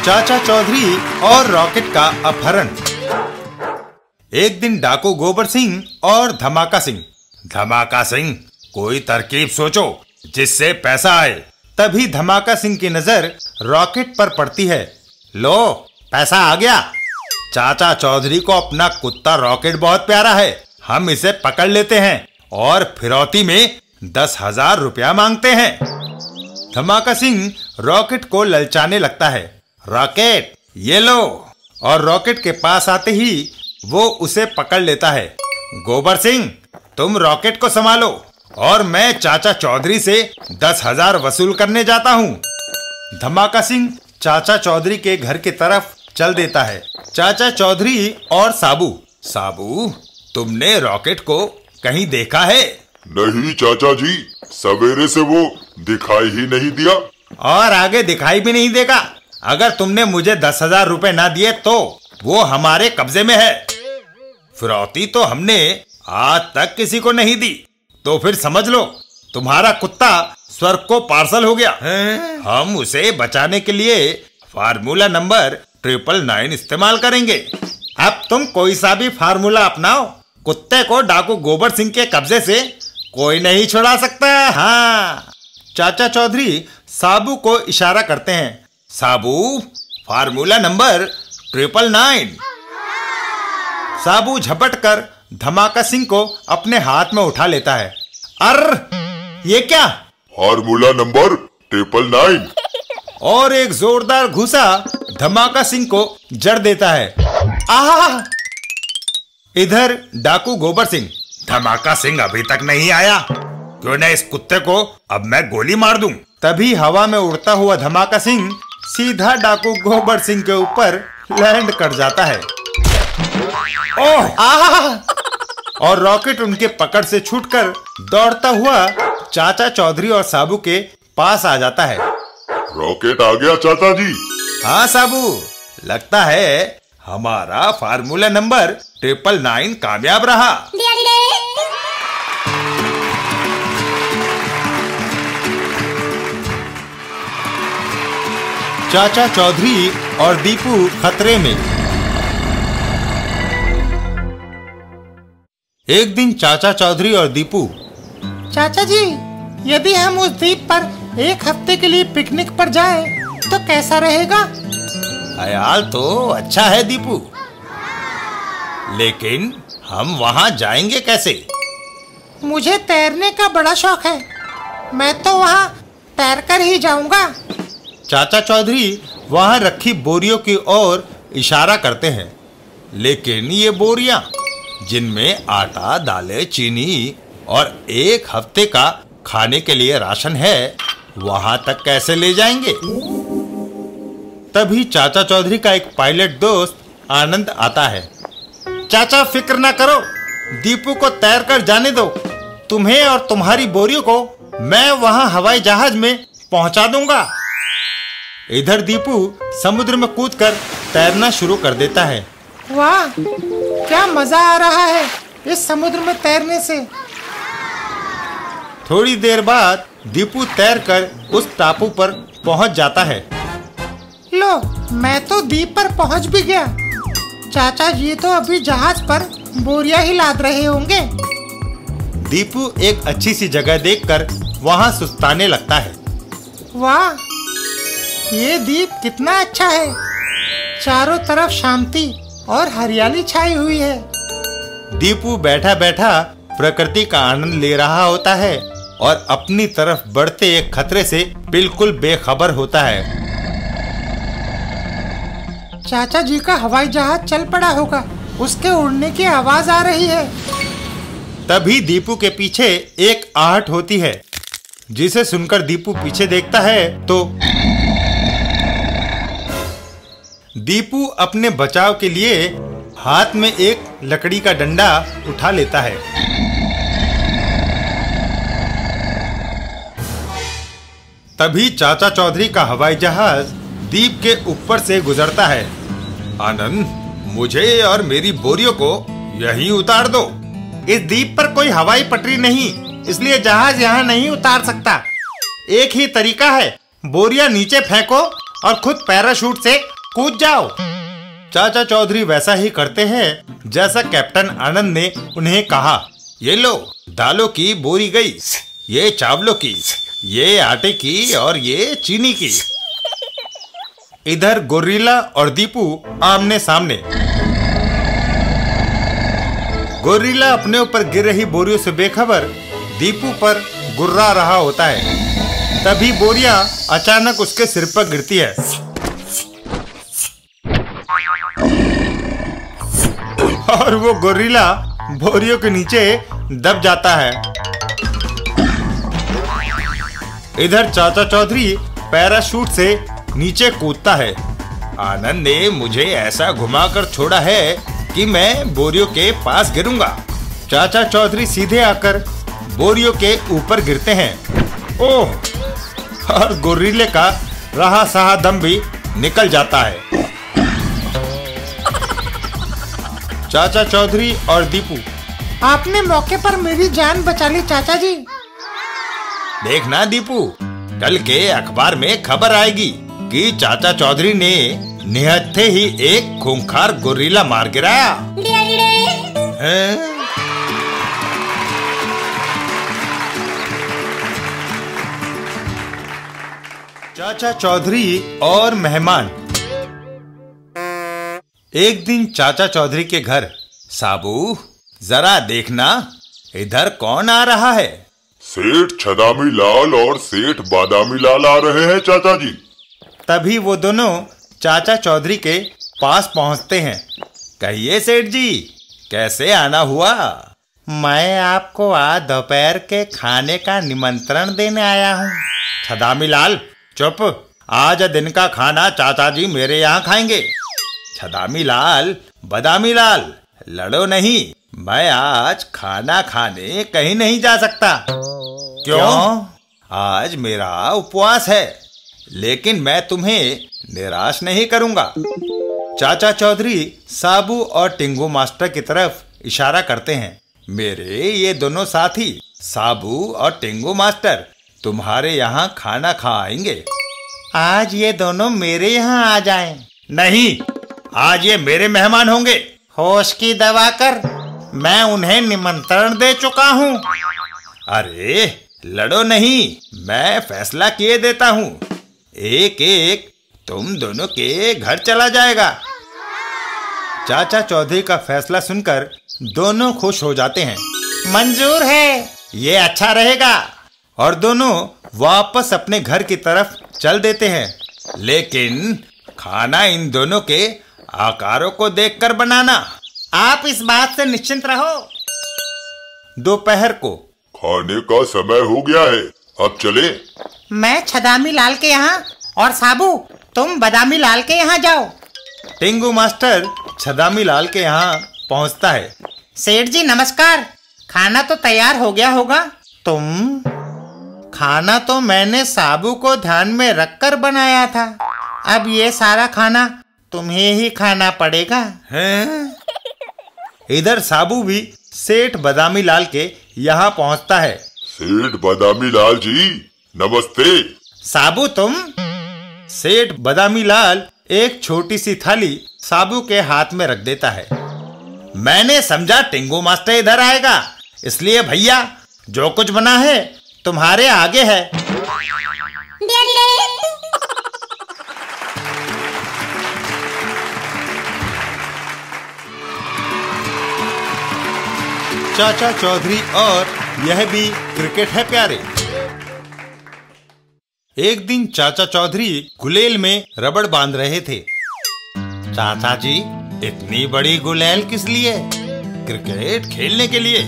चाचा चौधरी और रॉकेट का अपहरण। एक दिन डाकू गोबर सिंह और धमाका सिंह कोई तरकीब सोचो जिससे पैसा आए। तभी धमाका सिंह की नजर रॉकेट पर पड़ती है। लो, पैसा आ गया। चाचा चौधरी को अपना कुत्ता रॉकेट बहुत प्यारा है, हम इसे पकड़ लेते हैं और फिरौती में 10,000 रुपया मांगते हैं। धमाका सिंह रॉकेट को ललचाने लगता है। रॉकेट, ये लो। और रॉकेट के पास आते ही वो उसे पकड़ लेता है। गोबर सिंह, तुम रॉकेट को संभालो और मैं चाचा चौधरी से 10,000 वसूल करने जाता हूँ। धमाका सिंह चाचा चौधरी के घर की तरफ चल देता है। चाचा चौधरी और साबू, तुमने रॉकेट को कहीं देखा है? नहीं चाचा जी, सवेरे से वो दिखाई ही नहीं दिया। और आगे दिखाई भी नहीं देगा। अगर तुमने मुझे 10,000 रुपए ना दिए तो वो हमारे कब्जे में है। फिरौती तो हमने आज तक किसी को नहीं दी, तो फिर समझ लो तुम्हारा कुत्ता स्वर्ग को पार्सल हो गया। हम उसे बचाने के लिए फार्मूला नंबर 999 इस्तेमाल करेंगे। अब तुम कोई सा भी फार्मूला अपनाओ, कुत्ते को डाकू गोबर सिंह के कब्जे से कोई नहीं छुड़ा सकता। हाँ। चाचा चौधरी साबू को इशारा करते हैं। साबू, फार्मूला नंबर 999। साबू झपट कर धमाका सिंह को अपने हाथ में उठा लेता है। ये क्या? Formula number 999। और एक जोरदार घूसा धमाका सिंह को जड़ देता है। आह! इधर डाकू गोबर सिंह, धमाका सिंह अभी तक नहीं आया, क्यों न इस कुत्ते को अब मैं गोली मार दूं। तभी हवा में उड़ता हुआ धमाका सिंह सीधा डाकू गोबर सिंह के ऊपर लैंड कर जाता है। ओह! आह! और रॉकेट उनके पकड़ से छूटकर दौड़ता हुआ चाचा चौधरी और साबू के पास आ जाता है। रॉकेट आ गया चाचा जी। हाँ साबू, लगता है हमारा फार्मूला नंबर 999 कामयाब रहा। चाचा चौधरी और दीपू खतरे में। एक दिन चाचा चौधरी और दीपू, चाचा जी, यदि हम उस द्वीप पर एक हफ्ते के लिए पिकनिक पर जाएं, तो कैसा रहेगा? ख्याल तो अच्छा है दीपू, लेकिन हम वहाँ जाएंगे कैसे? मुझे तैरने का बड़ा शौक है, मैं तो वहाँ तैरकर ही जाऊंगा। चाचा चौधरी वहाँ रखी बोरियों की ओर इशारा करते हैं, लेकिन ये बोरियां जिनमें आटा, दालें, चीनी और एक हफ्ते का खाने के लिए राशन है, वहां तक कैसे ले जाएंगे? तभी चाचा चौधरी का एक पायलट दोस्त आनंद आता है। चाचा फिक्र ना करो, दीपू को तैर कर जाने दो। तुम्हें और तुम्हारी बोरियों को मैं वहां हवाई जहाज में पहुंचा दूंगा। इधर दीपू समुद्र में कूदकर तैरना शुरू कर देता है। वाह, क्या मजा आ रहा है इस समुद्र में तैरने से। थोड़ी देर बाद दीपू तैरकर उस टापू पर पहुंच जाता है। लो, मैं तो द्वीप पर पहुंच भी गया। चाचा जी तो अभी जहाज पर बोरियां ही लाद रहे होंगे। दीपू एक अच्छी सी जगह देखकर वहां सुस्ताने लगता है। वाह, ये द्वीप कितना अच्छा है। चारों तरफ शांति और हरियाली छाई हुई है। दीपू बैठा बैठा प्रकृति का आनंद ले रहा होता है और अपनी तरफ बढ़ते एक खतरे से बिल्कुल बेखबर होता है। चाचा जी का हवाई जहाज चल पड़ा होगा, उसके उड़ने की आवाज आ रही है। तभी दीपू के पीछे एक आहट होती है, जिसे सुनकर दीपू पीछे देखता है तो दीपू अपने बचाव के लिए हाथ में एक लकड़ी का डंडा उठा लेता है। तभी चाचा चौधरी का हवाई जहाज द्वीप के ऊपर से गुजरता है। आनंद, मुझे और मेरी बोरियों को यहीं उतार दो। इस द्वीप पर कोई हवाई पटरी नहीं, इसलिए जहाज यहाँ नहीं उतार सकता। एक ही तरीका है, बोरियां नीचे फेंको और खुद पैराशूट से कूद जाओ। चाचा चौधरी वैसा ही करते हैं जैसा कैप्टन आनंद ने उन्हें कहा। ये लो, दालों की बोरी गई, ये चावलों की, ये आटे की और ये चीनी की। इधर गोरिल्ला और दीपू आमने सामने। गोरिल्ला अपने ऊपर गिर रही बोरियों से बेखबर दीपू पर गुर्रा रहा होता है। तभी बोरियां अचानक उसके सिर पर गिरती है और वो गोरिल्ला बोरियों के नीचे दब जाता है। इधर चाचा चौधरी पैराशूट से नीचे कूदता है। आनंद ने मुझे ऐसा घुमाकर छोड़ा है कि मैं बोरियों के पास गिरूंगा। चाचा चौधरी सीधे आकर बोरियों के ऊपर गिरते हैं। ओह! और गोरिल्ले का रहा सहा दम भी निकल जाता है। चाचा चौधरी और दीपू, आपने मौके पर मेरी जान बचा ली चाचा जी। देखना दीपू, कल के अखबार में खबर आएगी कि चाचा चौधरी ने निहत्थे ही एक खूंखार गोरिल्ला मार गिराया। चाचा चौधरी और मेहमान। एक दिन चाचा चौधरी के घर, साबू जरा देखना, इधर कौन आ रहा है। सेठ छदामी लाल और सेठ बादामी लाल आ रहे हैं चाचा जी। तभी वो दोनों चाचा चौधरी के पास पहुंचते हैं। कहिए सेठ जी, कैसे आना हुआ? मैं आपको आज दोपहर के खाने का निमंत्रण देने आया हूँ। छदामी लाल चुप, आज दिन का खाना चाचा जी मेरे यहाँ खाएंगे। छदामी लाल, बादामी लाल, लड़ो नहीं, मैं आज खाना खाने कहीं नहीं जा सकता। क्यों? आज मेरा उपवास है, लेकिन मैं तुम्हें निराश नहीं करूंगा। चाचा चौधरी साबू और टिंगू मास्टर की तरफ इशारा करते हैं। मेरे ये दोनों साथी साबू और टिंगू मास्टर तुम्हारे यहाँ खाना खाएंगे। आज ये दोनों मेरे यहाँ आ जाएं। नहीं, आज ये मेरे मेहमान होंगे। होश की दवा कर, मैं उन्हें निमंत्रण दे चुका हूँ। अरे लड़ो नहीं, मैं फैसला किए देता हूँ। एक एक तुम दोनों के घर चला जाएगा। चाचा चौधरी का फैसला सुनकर दोनों खुश हो जाते हैं। मंजूर है, ये अच्छा रहेगा। और दोनों वापस अपने घर की तरफ चल देते हैं। लेकिन खाना इन दोनों के आकारों को देखकर बनाना। आप इस बात से निश्चिंत रहो। दोपहर को खाने का समय हो गया है, अब चले। मैं छदामी लाल के यहाँ और साबू तुम बादामी लाल के यहाँ जाओ। टिंगू मास्टर छदामी लाल के यहाँ पहुँचता है। सेठ जी नमस्कार, खाना तो तैयार हो गया होगा। तुम? खाना तो मैंने साबू को ध्यान में रखकर बनाया था, अब ये सारा खाना तुम्हें ही खाना पड़ेगा। हैं? इधर साबू भी सेठ बादामी लाल के यहाँ पहुँचता है। सेठ बादामी लाल जी नमस्ते। साबू तुम? सेठ बादामी लाल एक छोटी सी थाली साबू के हाथ में रख देता है। मैंने समझा टिंगू मास्टर इधर आएगा, इसलिए भैया जो कुछ बना है तुम्हारे आगे है। चाचा चौधरी और यह भी क्रिकेट है प्यारे। एक दिन चाचा चौधरी गुलेल में रबड़ बांध रहे थे। चाचा जी, इतनी बड़ी गुलेल किस लिए? क्रिकेट खेलने के लिए।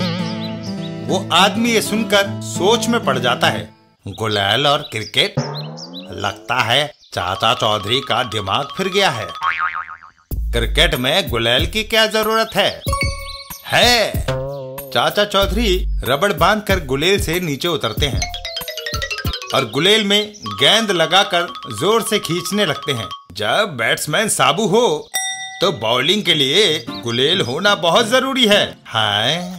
वो आदमी ये सुनकर सोच में पड़ जाता है। गुलेल और क्रिकेट, लगता है चाचा चौधरी का दिमाग फिर गया है। क्रिकेट में गुलेल की क्या जरूरत है? चाचा चौधरी रबड़ बांधकर गुलेल से नीचे उतरते हैं और गुलेल में गेंद लगाकर जोर से खींचने लगते हैं। जब बैट्समैन साबू हो तो बॉलिंग के लिए गुलेल होना बहुत जरूरी है। हाँ,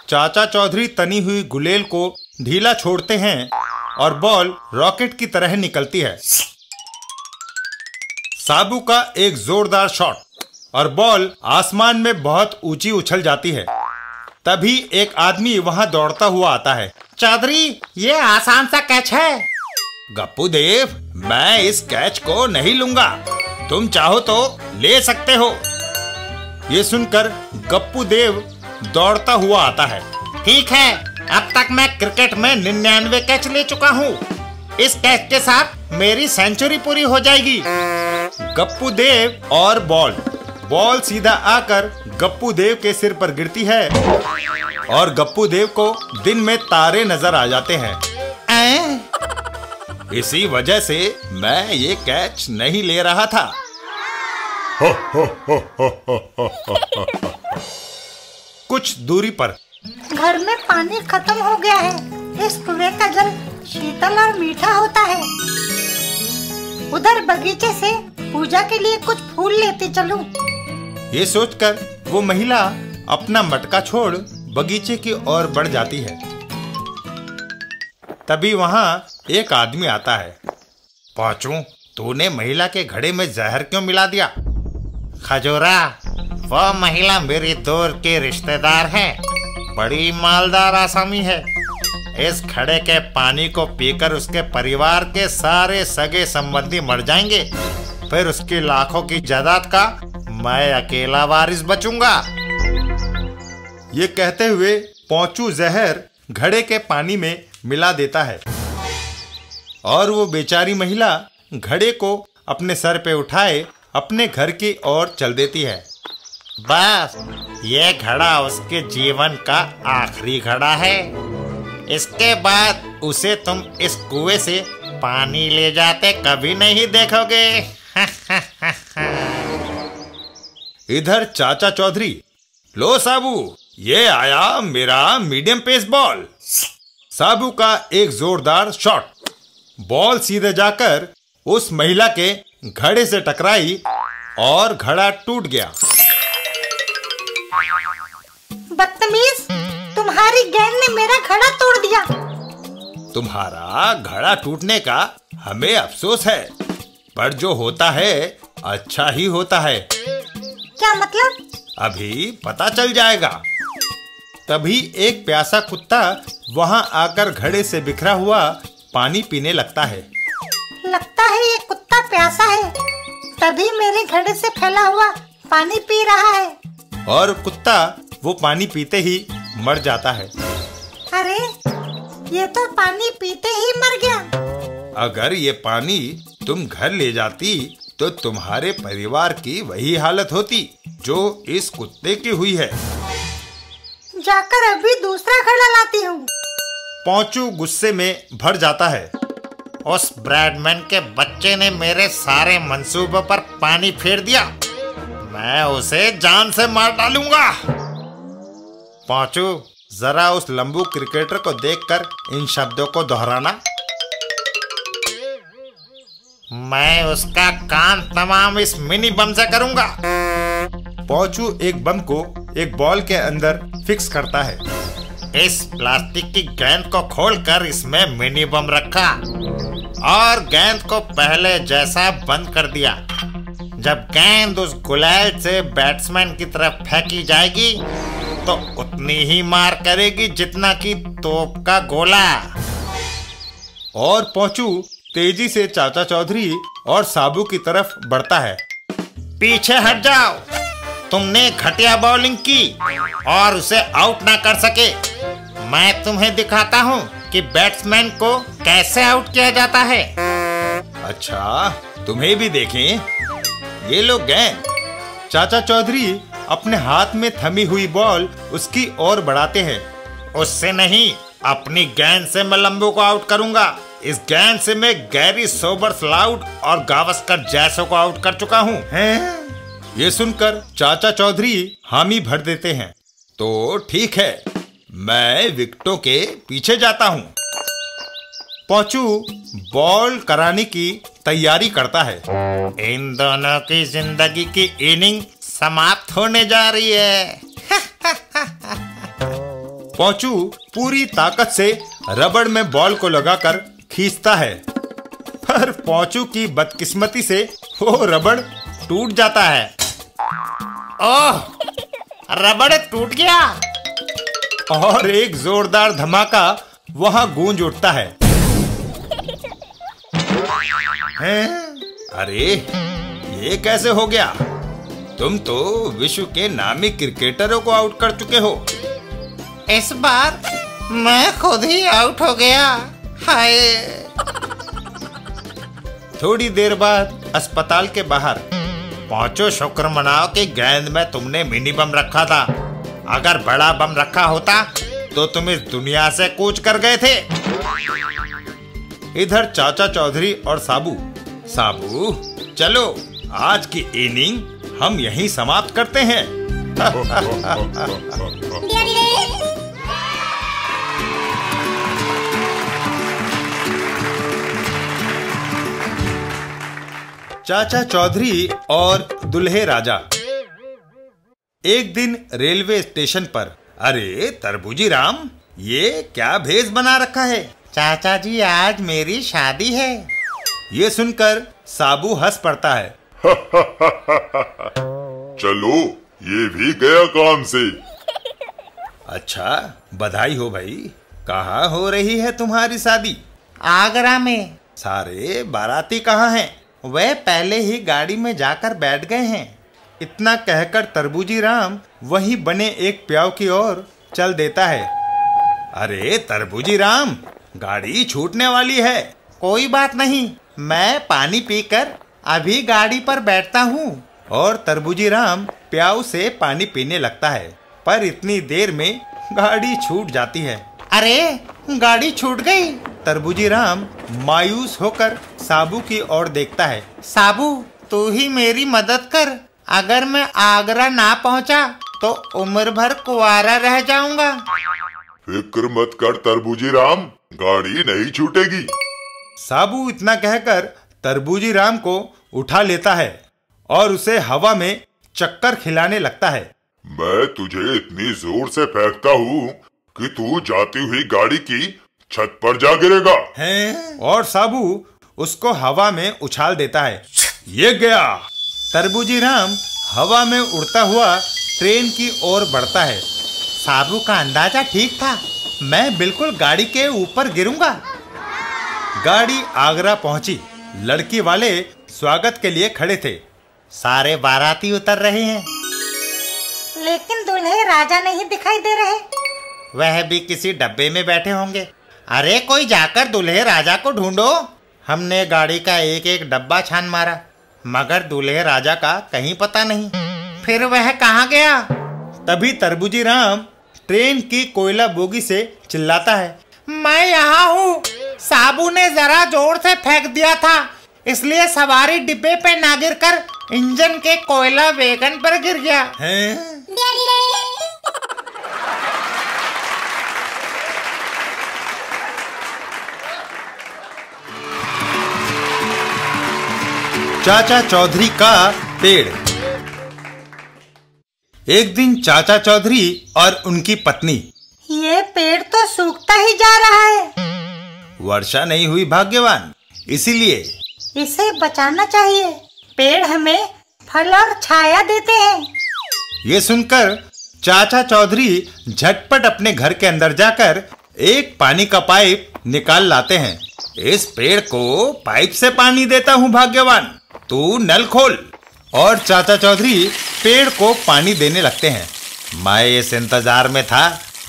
चाचा चौधरी तनी हुई गुलेल को ढीला छोड़ते हैं और बॉल रॉकेट की तरह निकलती है। साबू का एक जोरदार शॉट और बॉल आसमान में बहुत ऊंची उछल जाती है। तभी एक आदमी वहां दौड़ता हुआ आता है। चौधरी, ये आसान सा कैच है। गप्पू देव, मैं इस कैच को नहीं लूंगा, तुम चाहो तो ले सकते हो। ये सुनकर गप्पू देव दौड़ता हुआ आता है। ठीक है, अब तक मैं क्रिकेट में 99 कैच ले चुका हूँ। इस कैच के साथ मेरी सेंचुरी पूरी हो जाएगी। गप्पू देव और बॉल सीधा आकर गप्पू देव के सिर पर गिरती है और गप्पू देव को दिन में तारे नजर आ जाते हैं। इसी वजह से मैं ये कैच नहीं ले रहा था। कुछ दूरी पर घर में पानी खत्म हो गया है। इस कुएं का जल शीतल और मीठा होता है। उधर बगीचे से पूजा के लिए कुछ फूल लेते चलूं। ये सोचकर वो महिला अपना मटका छोड़ बगीचे की ओर बढ़ जाती है। तभी वहां एक आदमी आता है। पांचू, तूने महिला के घड़े में जहर क्यों मिला दिया? खजूरा, वो महिला मेरी दूर की रिश्तेदार है। बड़ी मालदार आसामी है। इस घड़े के पानी को पीकर उसके परिवार के सारे सगे संबंधी मर जाएंगे। फिर उसकी लाखों की जायदाद का मैं अकेला वारिस बचूंगा। ये कहते हुए पांचू जहर घड़े के पानी में मिला देता है और वो बेचारी महिला घड़े को अपने सर पे उठाए अपने घर की ओर चल देती है। बस, ये घड़ा उसके जीवन का आखिरी घड़ा है। इसके बाद उसे तुम इस कुएं से पानी ले जाते कभी नहीं देखोगे। इधर चाचा चौधरी, लो साबू, ये आया मेरा मीडियम पेस बॉल। साबू का एक जोरदार शॉट, बॉल सीधे जाकर उस महिला के घड़े से टकराई और घड़ा टूट गया। बदतमीज, तुम्हारी गेंद ने मेरा घड़ा तोड़ दिया। तुम्हारा घड़ा टूटने का हमें अफसोस है, पर जो होता है अच्छा ही होता है। क्या मतलब? अभी पता चल जाएगा। तभी एक प्यासा कुत्ता वहां आकर घड़े से बिखरा हुआ पानी पीने लगता है। लगता है ये कुत्ता प्यासा है, तभी मेरे घड़े से फैला हुआ पानी पी रहा है। और कुत्ता वो पानी पीते ही मर जाता है। अरे, ये तो पानी पीते ही मर गया। अगर ये पानी तुम घर ले जाती तो तुम्हारे परिवार की वही हालत होती जो इस कुत्ते की हुई है। जाकर अभी दूसरा घड़ा लाती हूँ। पांचू गुस्से में भर जाता है। उस ब्रैडमैन के बच्चे ने मेरे सारे मंसूबों पर पानी फेर दिया। मैं उसे जान से मार डालूंगा। पांचू, जरा उस लंबू क्रिकेटर को देखकर इन शब्दों को दोहराना। मैं उसका कान तमाम इस मिनी बम से करूंगा। पांचू एक बम को एक बॉल के अंदर फिक्स करता है। इस प्लास्टिक की गेंद को खोलकर इसमें मिनी बम रखा और गेंद को पहले जैसा बंद कर दिया। जब गेंद उस गुलाल से बैट्समैन की तरफ फेंकी जाएगी तो उतनी ही मार करेगी जितना कि तोप का गोला। और पांचू तेजी से चाचा चौधरी और साबू की तरफ बढ़ता है। पीछे हट जाओ, तुमने घटिया बॉलिंग की और उसे आउट ना कर सके। मैं तुम्हें दिखाता हूँ कि बैट्समैन को कैसे आउट किया जाता है। अच्छा, तुम्हें भी देखें। ये लो गेंद। चाचा चौधरी अपने हाथ में थमी हुई बॉल उसकी ओर बढ़ाते हैं। उससे नहीं, अपनी गेंद से मैं लंबू को आउट करूंगा। इस गेंद से मैं गैरी सोबर्स लाउड और गावस्कर जैसों को आउट कर चुका हूँ। ये सुनकर चाचा चौधरी हामी भर देते हैं। तो ठीक है, मैं विकेटों के पीछे जाता हूँ। पांचू बॉल कराने की तैयारी करता है। इन दोनों की जिंदगी की इनिंग समाप्त होने जा रही है। पांचू पूरी ताकत से रबड़ में बॉल को लगाकर खींचता है, पर पांचू की बदकिस्मती से वो रबड़ टूट जाता है। ओह, रबड़ टूट गया और एक जोरदार धमाका वहां गूंज उठता है। हैं? अरे ये कैसे हो गया? तुम तो विश्व के नामी क्रिकेटरों को आउट कर चुके हो। इस बार मैं खुद ही आउट हो गया। हाय। थोड़ी देर बाद अस्पताल के बाहर पहुंचो, शुक्र मनाओ कि गेंद में तुमने मिनी बम रखा था। अगर बड़ा बम रखा होता तो तुम इस दुनिया से कूच कर गए थे। इधर चाचा चौधरी और साबू चलो आज की इनिंग हम यहीं समाप्त करते हैं। चाचा चौधरी और दुल्हे राजा। एक दिन रेलवे स्टेशन पर, अरे तरबूजी राम, ये क्या भेष बना रखा है? चाचा जी आज मेरी शादी है। ये सुनकर साबू हंस पड़ता है। चलो ये भी गया काम से। अच्छा, बधाई हो भाई। कहाँ हो रही है तुम्हारी शादी? आगरा में। सारे बाराती कहाँ हैं? वे पहले ही गाड़ी में जाकर बैठ गए हैं। इतना कहकर तरबूजी राम वहीं बने एक प्याऊ की ओर चल देता है। अरे तरबूजी राम, गाड़ी छूटने वाली है। कोई बात नहीं, मैं पानी पीकर अभी गाड़ी पर बैठता हूँ। और तरबूजी राम प्याऊ से पानी पीने लगता है, पर इतनी देर में गाड़ी छूट जाती है। अरे गाड़ी छूट गई। तरबूजी राम मायूस होकर साबू की ओर देखता है। साबू, तू ही मेरी मदद कर। अगर मैं आगरा ना पहुंचा तो उम्र भर कुंवारा रह जाऊंगा। फिक्र मत कर तरबूजी राम, गाड़ी नहीं छूटेगी। साबू इतना कहकर तरबूजी राम को उठा लेता है और उसे हवा में चक्कर खिलाने लगता है। मैं तुझे इतनी जोर से फेंकता हूँ कि तू जाती हुई गाड़ी की छत पर जा गिरेगा। हैं? और साबू उसको हवा में उछाल देता है। ये गया। तरबूजी राम हवा में उड़ता हुआ ट्रेन की ओर बढ़ता है। साबू का अंदाजा ठीक था, मैं बिल्कुल गाड़ी के ऊपर गिरूंगा। गाड़ी आगरा पहुंची। लड़की वाले स्वागत के लिए खड़े थे। सारे बाराती उतर रहे हैं, लेकिन दूल्हे राजा नहीं दिखाई दे रहे। वह भी किसी डब्बे में बैठे होंगे। अरे कोई जाकर दूल्हे राजा को ढूंढो। हमने गाड़ी का एक एक डब्बा छान मारा, मगर दूल्हे राजा का कहीं पता नहीं। फिर वह कहाँ गया? तभी तरबूजी राम ट्रेन की कोयला बोगी से चिल्लाता है। मैं यहाँ हूँ। साबू ने जरा जोर से फेंक दिया था, इसलिए सवारी डिब्बे पे ना गिरकर इंजन के कोयला वैगन पर गिर गया। हैं? चाचा चौधरी का पेड़। एक दिन चाचा चौधरी और उनकी पत्नी, ये पेड़ तो सूखता ही जा रहा है। वर्षा नहीं हुई भाग्यवान, इसीलिए इसे बचाना चाहिए। पेड़ हमें फल और छाया देते हैं। ये सुनकर चाचा चौधरी झटपट अपने घर के अंदर जाकर एक पानी का पाइप निकाल लाते हैं। इस पेड़ को पाइप से पानी देता हूँ भाग्यवान, तू नल खोल। और चाचा चौधरी पेड़ को पानी देने लगते हैं। मैं इस इंतजार में था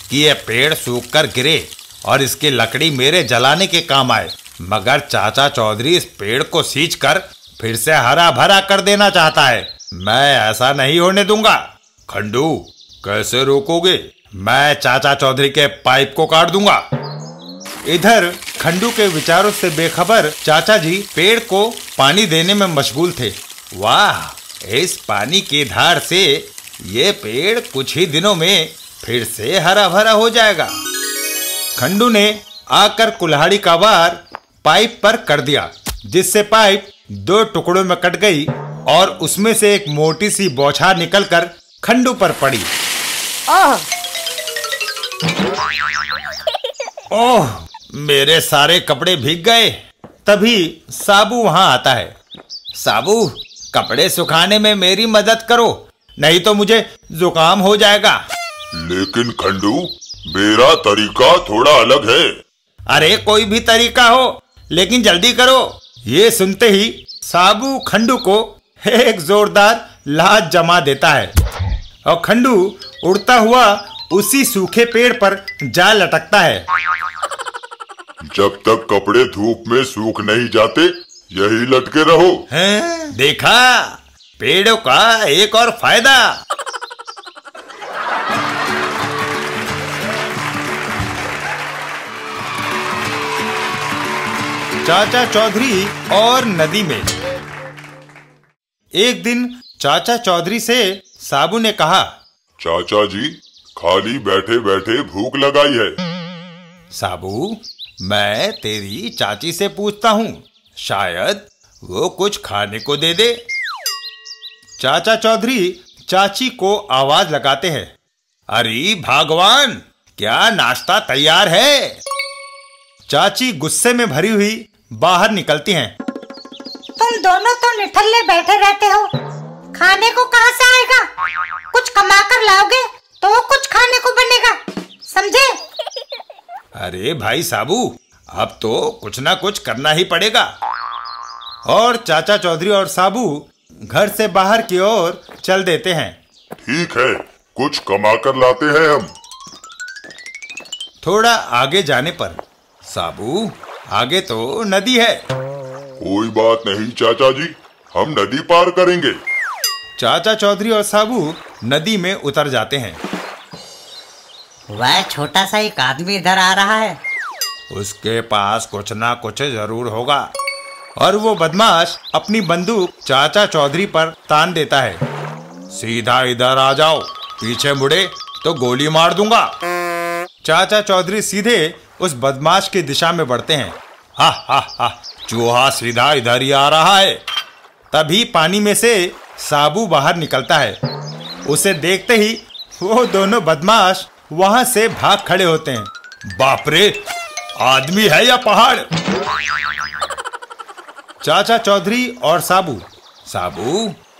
कि यह पेड़ सूख कर गिरे और इसकी लकड़ी मेरे जलाने के काम आए, मगर चाचा चौधरी इस पेड़ को सींच कर फिर से हरा भरा कर देना चाहता है। मैं ऐसा नहीं होने दूंगा। खंडू, कैसे रोकोगे? मैं चाचा चौधरी के पाइप को काट दूंगा। इधर खंडू के विचारों से बेखबर चाचा जी पेड़ को पानी देने में मशगूल थे। वाह, इस पानी की धार से ये पेड़ कुछ ही दिनों में फिर से हरा भरा हो जाएगा। खंडू ने आकर कुल्हाड़ी का वार पाइप पर कर दिया, जिससे पाइप दो टुकड़ों में कट गई और उसमें से एक मोटी सी बौछार निकलकर खंडू पर पड़ी। ओह, मेरे सारे कपड़े भीग गए। तभी साबू वहां आता है। साबू, कपड़े सुखाने में मेरी मदद करो, नहीं तो मुझे जुकाम हो जाएगा। लेकिन खंडू, मेरा तरीका थोड़ा अलग है। अरे कोई भी तरीका हो, लेकिन जल्दी करो। ये सुनते ही साबू खंडू को एक जोरदार लात जमा देता है और खंडू उड़ता हुआ उसी सूखे पेड़ पर जा लटकता है। जब तक कपड़े धूप में सूख नहीं जाते, यही लटके रहो। हैं? देखा, पेड़ों का एक और फायदा। चाचा चौधरी और नदी में। एक दिन चाचा चौधरी से साबू ने कहा, चाचा जी, खाली बैठे बैठे भूख लगाई है। साबू, मैं तेरी चाची से पूछता हूँ, शायद वो कुछ खाने को दे दे। चाचा चौधरी चाची को आवाज लगाते हैं, अरे भगवान, क्या नाश्ता तैयार है? चाची गुस्से में भरी हुई बाहर निकलती हैं। तुम दोनों तो निठल्ले बैठे रहते हो, खाने को कहाँ से आएगा? कुछ कमा कर लाओगे तो कुछ खाने को बनेगा, समझे? अरे भाई साबू, अब तो कुछ ना कुछ करना ही पड़ेगा। और चाचा चौधरी और साबू घर से बाहर की ओर चल देते हैं। ठीक है, कुछ कमा कर लाते हैं हम। थोड़ा आगे जाने पर, साबू, आगे तो नदी है। कोई बात नहीं चाचा जी, हम नदी पार करेंगे। चाचा चौधरी और साबू नदी में उतर जाते हैं। वह छोटा सा एक आदमी इधर आ रहा है। उसके पास कुछ ना कुछ जरूर होगा। और वो बदमाश अपनी बंदूक चाचा चौधरी पर तान देता है। सीधा इधर आ जाओ, पीछे मुड़े तो गोली मार दूंगा। चाचा चौधरी सीधे उस बदमाश की दिशा में बढ़ते हैं। हा हा हा, चूहा सीधा इधर ही आ रहा है। तभी पानी में से साबू बाहर निकलता है। उसे देखते ही वो दोनों बदमाश वहां से भाग खड़े होते हैं। बाप रे, आदमी है या पहाड़? चाचा चौधरी और साबू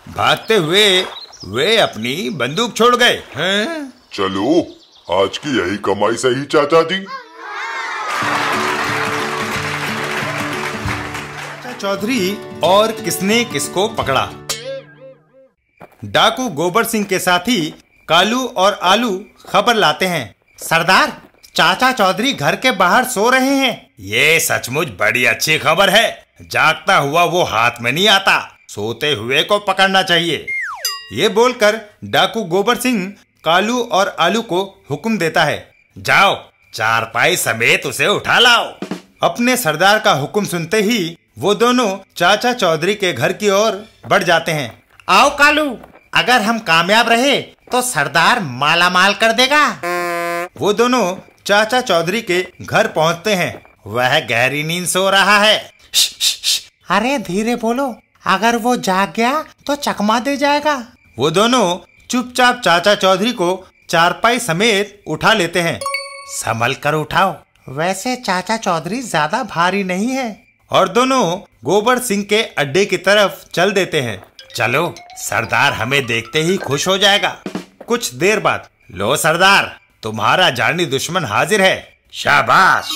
भागते हुए वे अपनी बंदूक छोड़ गए हैं। चलो, आज की यही कमाई सही चाचा जी। चाचा चौधरी और किसने किसको पकड़ा। डाकू गोबर सिंह के साथी कालू और आलू खबर लाते हैं, सरदार, चाचा चौधरी घर के बाहर सो रहे हैं। ये सचमुच बड़ी अच्छी खबर है। जागता हुआ वो हाथ में नहीं आता, सोते हुए को पकड़ना चाहिए। ये बोलकर डाकू गोबर सिंह कालू और आलू को हुक्म देता है, जाओ चारपाई समेत उसे उठा लाओ। अपने सरदार का हुक्म सुनते ही वो दोनों चाचा चौधरी के घर की ओर बढ़ जाते हैं। आओ कालू, अगर हम कामयाब रहे तो सरदार माला माल कर देगा। वो दोनों चाचा चौधरी के घर पहुंचते हैं। वह गहरी नींद सो रहा है। अरे धीरे बोलो, अगर वो जाग गया तो चकमा दे जाएगा। वो दोनों चुपचाप चाचा चौधरी को चारपाई समेत उठा लेते हैं। संभल कर उठाओ, वैसे चाचा चौधरी ज्यादा भारी नहीं है। और दोनों गोबर सिंह के अड्डे की तरफ चल देते हैं। चलो, सरदार हमें देखते ही खुश हो जाएगा। कुछ देर बाद, लो सरदार, तुम्हारा जानी दुश्मन हाजिर है। शाबाश।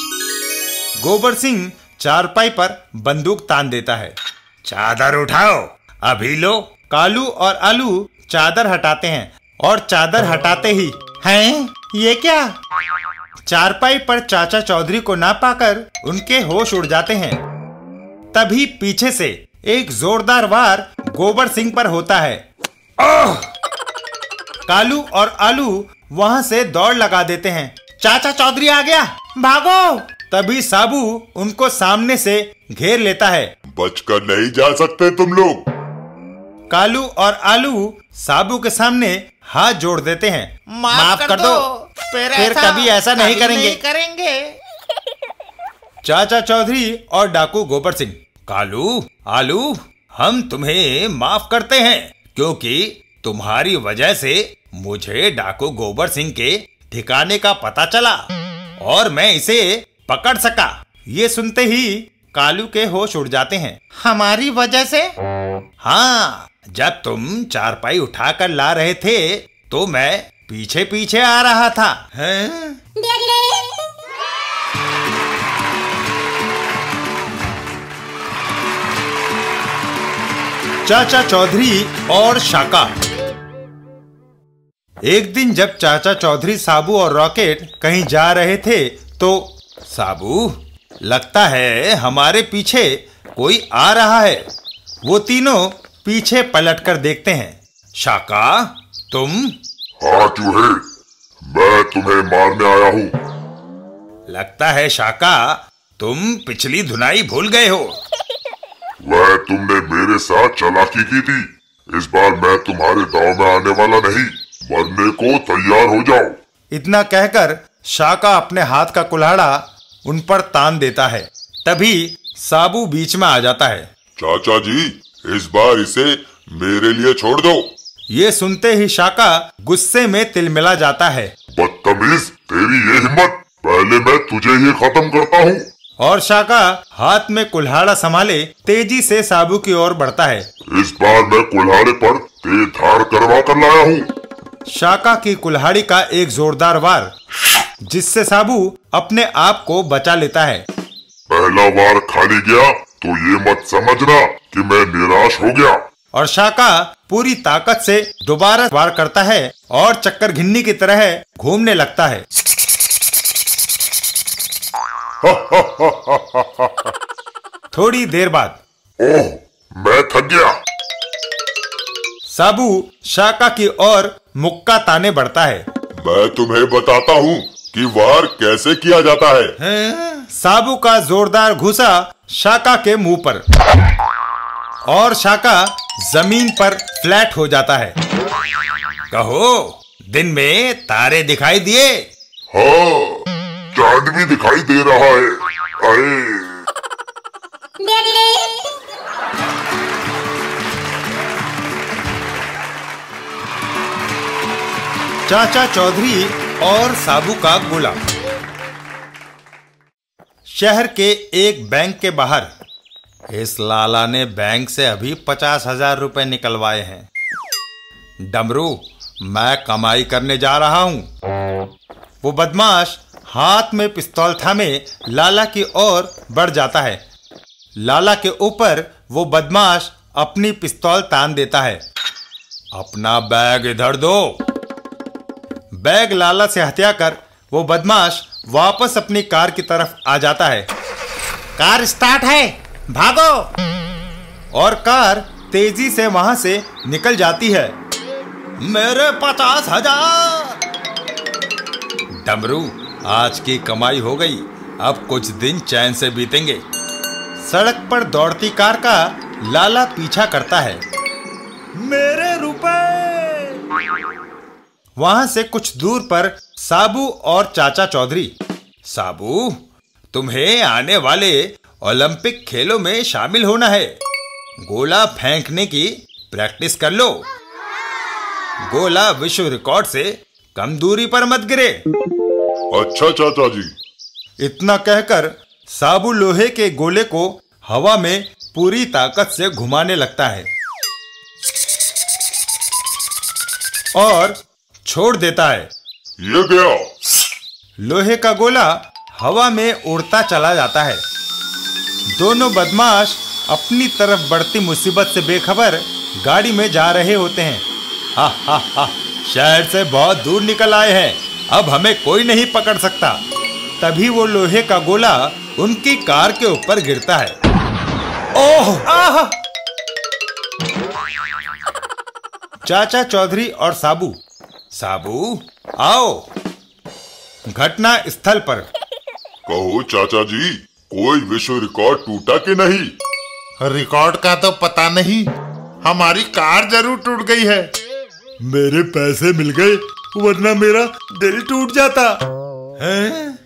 गोबर सिंह चारपाई पर बंदूक तान देता है। चादर उठाओ, अभी लो। कालू और आलू चादर हटाते हैं और चादर हटाते ही, हैं, ये क्या? चारपाई पर चाचा चौधरी को ना पाकर उनके होश उड़ जाते हैं। तभी पीछे से एक जोरदार वार गोबर सिंह पर होता है। ओह! कालू और आलू वहां से दौड़ लगा देते हैं। चाचा चौधरी आ गया, भागो! तभी साबू उनको सामने से घेर लेता है। बचकर नहीं जा सकते तुम लोग। कालू और आलू साबू के सामने हाथ जोड़ देते हैं। माफ कर दो, फिर कभी ऐसा नहीं करेंगे। चाचा चौधरी और डाकू गोबर सिंह, कालू, आलू, हम तुम्हें माफ करते हैं, क्योंकि तुम्हारी वजह से मुझे डाकू गोबर सिंह के ठिकाने का पता चला और मैं इसे पकड़ सका। ये सुनते ही कालू के होश उड़ जाते हैं। हमारी वजह से? हाँ, जब तुम चारपाई उठाकर ला रहे थे तो मैं पीछे पीछे आ रहा था। हैं? चाचा चौधरी और शाका। एक दिन जब चाचा चौधरी, साबू और रॉकेट कहीं जा रहे थे तो साबू, लगता है हमारे पीछे कोई आ रहा है। वो तीनों पीछे पलटकर देखते हैं। शाका, तुम? हाँ चूहे, मैं तुम्हें मारने आया हूँ। लगता है शाका तुम पिछली धुनाई भूल गए हो। वह तुमने मेरे साथ चालाकी की थी। इस बार मैं तुम्हारे दांव में आने वाला नहीं। मरने को तैयार हो जाओ। इतना कहकर शाका अपने हाथ का कुल्हाड़ा उन पर तान देता है। तभी साबू बीच में आ जाता है। चाचा जी, इस बार इसे मेरे लिए छोड़ दो। ये सुनते ही शाका गुस्से में तिलमिला जाता है। बदतमीज, तेरी ये हिम्मत! पहले मैं तुझे ही खत्म करता हूँ। और शाका हाथ में कुल्हाड़ा संभाले तेजी से साबू की ओर बढ़ता है। इस बार मैं कुल्हाड़े पर तेज धार करवा कर लाया हूँ। शाका की कुल्हाड़ी का एक जोरदार वार, जिससे साबू अपने आप को बचा लेता है। पहला वार खाली गया तो ये मत समझना कि मैं निराश हो गया। और शाका पूरी ताकत से दोबारा वार करता है और चक्कर घिन्नी की तरह घूमने लगता है। थोड़ी देर बाद, ओह, मैं थक गया। साबू शाका की ओर मुक्का ताने बढ़ता है। मैं तुम्हें बताता हूँ कि वार कैसे किया जाता है। साबू का जोरदार घुसा शाका के मुंह पर और शाका जमीन पर फ्लैट हो जाता है। कहो, दिन में तारे दिखाई दिए? हाँ, चांद भी दिखाई दे रहा है। अरे चाचा चौधरी और साबू का गोला। शहर के एक बैंक के बाहर इस लाला ने बैंक से अभी 50,000 रुपए निकलवाए हैं। डमरू, मैं कमाई करने जा रहा हूं। वो बदमाश हाथ में पिस्तौल थामे लाला की ओर बढ़ जाता है। लाला के ऊपर वो बदमाश अपनी पिस्तौल तान देता है। अपना बैग इधर दो। बैग लाला से हथियाकर वो बदमाश वापस अपनी कार की तरफ आ जाता है। कार स्टार्ट है, भागो! और कार तेजी से वहां से निकल जाती है। मेरे 50,000! डमरू, आज की कमाई हो गई। अब कुछ दिन चैन से बीतेंगे। सड़क पर दौड़ती कार का लाला पीछा करता है। मेरे रुपए! वहां से कुछ दूर पर साबू और चाचा चौधरी। साबू, तुम्हें आने वाले ओलंपिक खेलों में शामिल होना है। गोला फेंकने की प्रैक्टिस कर लो। गोला विश्व रिकॉर्ड से कम दूरी पर मत गिरे। अच्छा चाचा जी। इतना कहकर साबू लोहे के गोले को हवा में पूरी ताकत से घुमाने लगता है और छोड़ देता है। ये गया। लोहे का गोला हवा में उड़ता चला जाता है। दोनों बदमाश अपनी तरफ बढ़ती मुसीबत से बेखबर गाड़ी में जा रहे होते हैं। हा हा हा, शहर से बहुत दूर निकल आए हैं, अब हमें कोई नहीं पकड़ सकता। तभी वो लोहे का गोला उनकी कार के ऊपर गिरता है। ओह! आह! चाचा चौधरी और साबू। साबू, आओ। घटना स्थल पर। कहो चाचा जी, कोई विश्व रिकॉर्ड टूटा कि नहीं? रिकॉर्ड का तो पता नहीं, हमारी कार जरूर टूट गई है। मेरे पैसे मिल गए, वरना मेरा दिल टूट जाता। हैं?